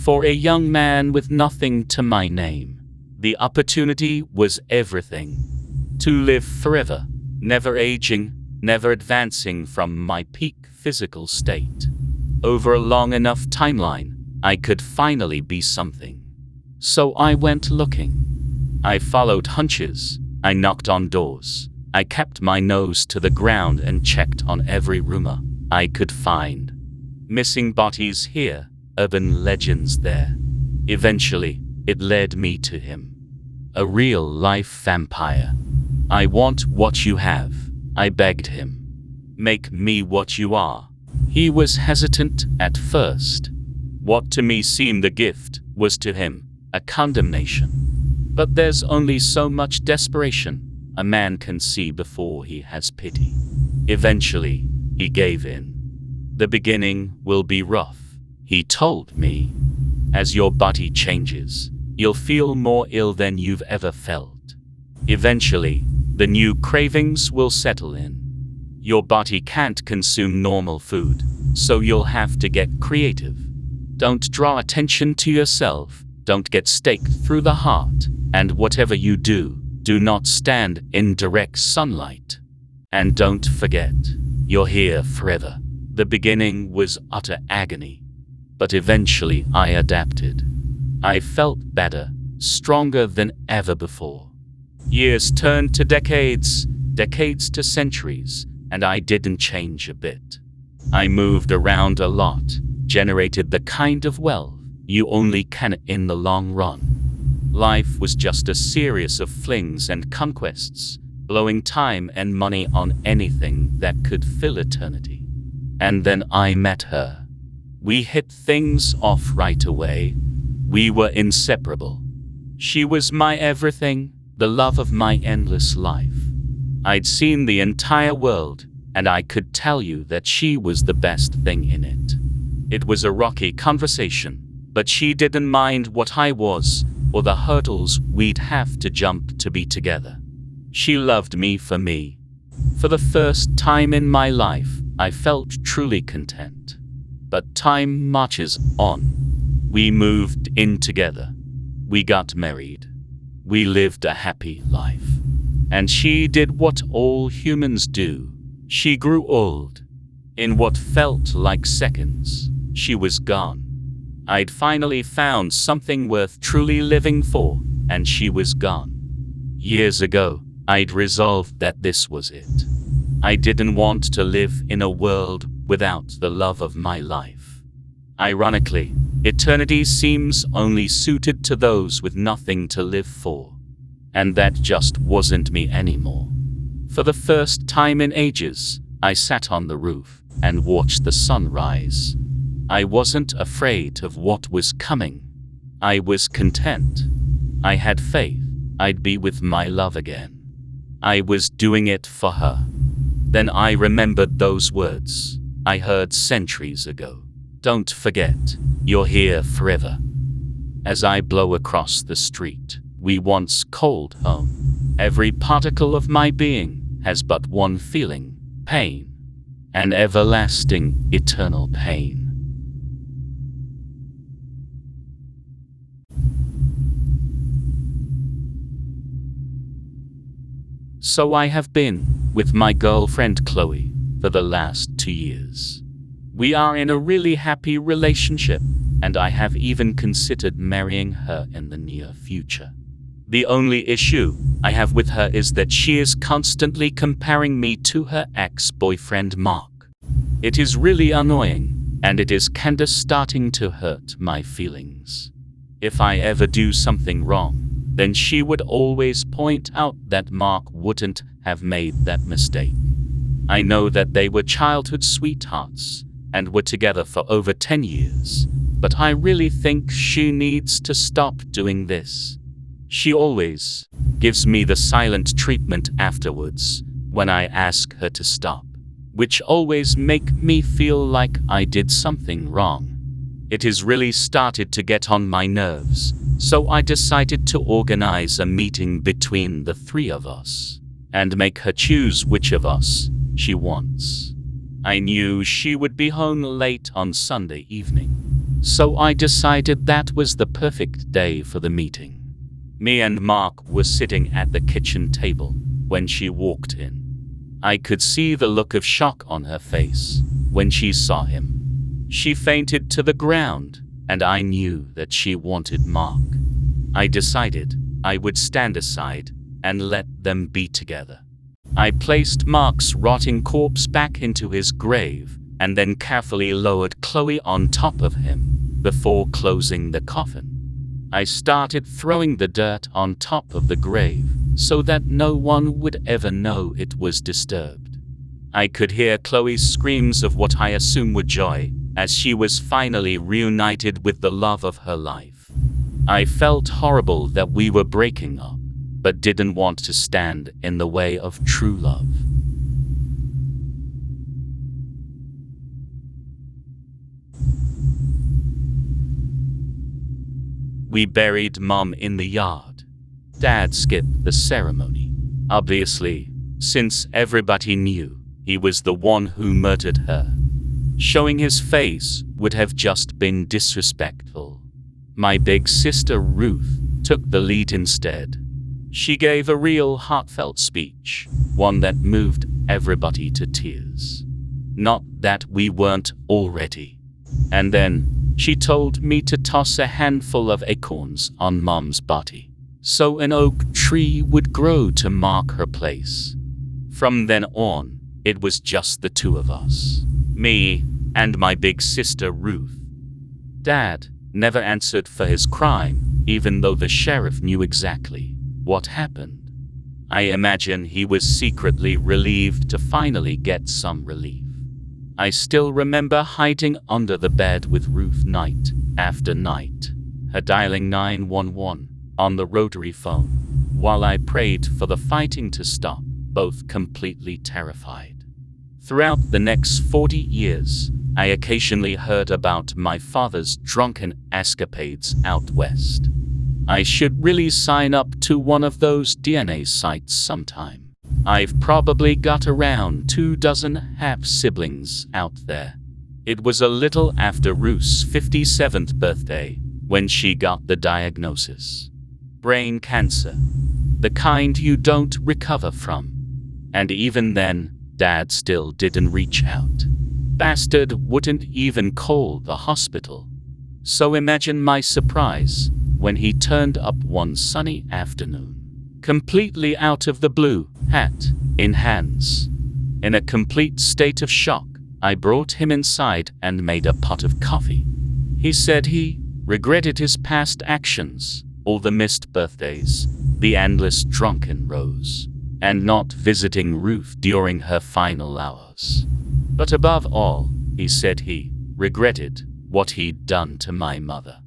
For a young man with nothing to my name, the opportunity was everything. To live forever, never aging, never advancing from my peak physical state. Over a long enough timeline, I could finally be something. So I went looking. I followed hunches. I knocked on doors. I kept my nose to the ground and checked on every rumor I could find. Missing bodies here, urban legends there. Eventually, it led me to him. A real-life vampire. I want what you have, I begged him. Make me what you are. He was hesitant at first. What to me seemed a gift was to him a condemnation. But there's only so much desperation a man can see before he has pity. Eventually, he gave in. The beginning will be rough, he told me. As your body changes, you'll feel more ill than you've ever felt. Eventually, the new cravings will settle in. Your body can't consume normal food, so you'll have to get creative. Don't draw attention to yourself, don't get staked through the heart, and whatever you do, do not stand in direct sunlight. And don't forget, you're here forever. The beginning was utter agony, but eventually I adapted. I felt better, stronger than ever before. Years turned to decades, decades to centuries, and I didn't change a bit. I moved around a lot, generated the kind of wealth you only can in the long run. Life was just a series of flings and conquests, blowing time and money on anything that could fill eternity. And then I met her. We hit things off right away. We were inseparable. She was my everything, the love of my endless life. I'd seen the entire world, and I could tell you that she was the best thing in it. It was a rocky conversation, but she didn't mind what I was, or the hurdles we'd have to jump to be together. She loved me for me. For the first time in my life, I felt truly content. But time marches on. We moved in together. We got married. We lived a happy life. And she did what all humans do. She grew old. In what felt like seconds, she was gone. I'd finally found something worth truly living for, and she was gone. Years ago, I'd resolved that this was it. I didn't want to live in a world without the love of my life. Ironically, eternity seems only suited to those with nothing to live for. And that just wasn't me anymore. For the first time in ages, I sat on the roof and watched the sun rise. I wasn't afraid of what was coming. I was content. I had faith I'd be with my love again. I was doing it for her. Then I remembered those words I heard centuries ago. Don't forget, you're here forever. As I blow across the street we once called home, every particle of my being has but one feeling: pain. An everlasting, eternal pain. So I have been with my girlfriend Chloe for the last 2 years. We are in a really happy relationship, and I have even considered marrying her in the near future. The only issue I have with her is that she is constantly comparing me to her ex-boyfriend Mark. It is really annoying, and it is kinda starting to hurt my feelings. If I ever do something wrong, then she would always point out that Mark wouldn't have made that mistake. I know that they were childhood sweethearts and were together for over 10 years, but I really think she needs to stop doing this. She always gives me the silent treatment afterwards when I ask her to stop, which always make me feel like I did something wrong. It has really started to get on my nerves, so I decided to organize a meeting between the three of us and make her choose which of us she wants. I knew she would be home late on Sunday evening, So I decided that was the perfect day for the meeting. Me and Mark were sitting at the kitchen table when she walked in. I could see the look of shock on her face when she saw him. She fainted to the ground, and I knew that she wanted Mark. I decided I would stand aside and let them be together. I placed Mark's rotting corpse back into his grave and then carefully lowered Chloe on top of him before closing the coffin. I started throwing the dirt on top of the grave so that no one would ever know it was disturbed. I could hear Chloe's screams of what I assume were joy as she was finally reunited with the love of her life. I felt horrible that we were breaking up, but didn't want to stand in the way of true love. We buried Mom in the yard. Dad skipped the ceremony, obviously, since everybody knew he was the one who murdered her. Showing his face would have just been disrespectful. My big sister Ruth took the lead instead. She gave a real heartfelt speech, one that moved everybody to tears. Not that we weren't already. And then she told me to toss a handful of acorns on Mom's body, so an oak tree would grow to mark her place. From then on, it was just the two of us, me and my big sister Ruth. Dad never answered for his crime, even though the sheriff knew exactly what happened. I imagine he was secretly relieved to finally get some relief. I still remember hiding under the bed with Ruth night after night, her dialing 911 on the rotary phone, while I prayed for the fighting to stop, both completely terrified. Throughout the next 40 years, I occasionally heard about my father's drunken escapades out west. I should really sign up to one of those DNA sites sometime. I've probably got around 24 half-siblings out there. It was a little after Ruth's 57th birthday when she got the diagnosis. Brain cancer. The kind you don't recover from. And even then, Dad still didn't reach out. Bastard wouldn't even call the hospital. So imagine my surprise when he turned up one sunny afternoon, completely out of the blue, hat in hands. In a complete state of shock, I brought him inside and made a pot of coffee. He said he regretted his past actions, all the missed birthdays, the endless drunken rows, and not visiting Ruth during her final hours. But above all, he said he regretted what he'd done to my mother.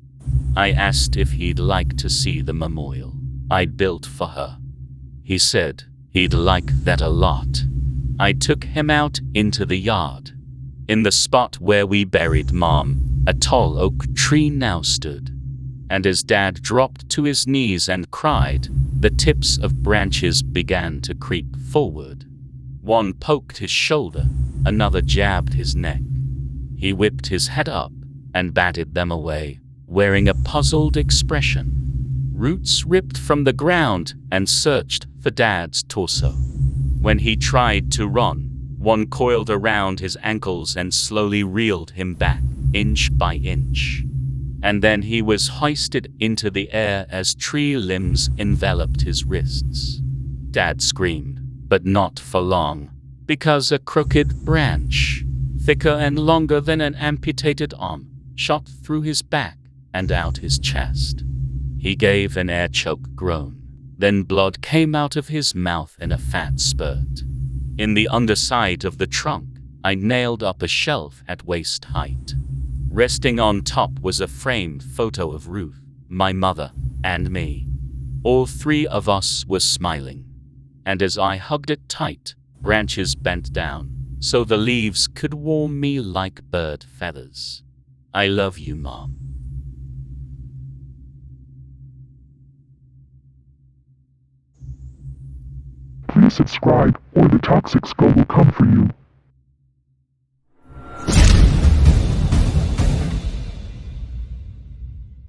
I asked if he'd like to see the memorial I'd built for her. He said he'd like that a lot. I took him out into the yard. In the spot where we buried Mom, a tall oak tree now stood. And as Dad dropped to his knees and cried, the tips of branches began to creep forward. One poked his shoulder, another jabbed his neck. He whipped his head up and batted them away, wearing a puzzled expression. Roots ripped from the ground and searched for Dad's torso. When he tried to run, one coiled around his ankles and slowly reeled him back, inch by inch. And then he was hoisted into the air as tree limbs enveloped his wrists. Dad screamed, but not for long, because a crooked branch, thicker and longer than an amputated arm, shot through his back and out his chest. He gave an air-choked groan. Then blood came out of his mouth in a fat spurt. In the underside of the trunk, I nailed up a shelf at waist height. Resting on top was a framed photo of Ruth, my mother, and me. All three of us were smiling. And as I hugged it tight, branches bent down, so the leaves could warm me like bird feathers. I love you, Mom. Please subscribe, or the toxic skull will come for you.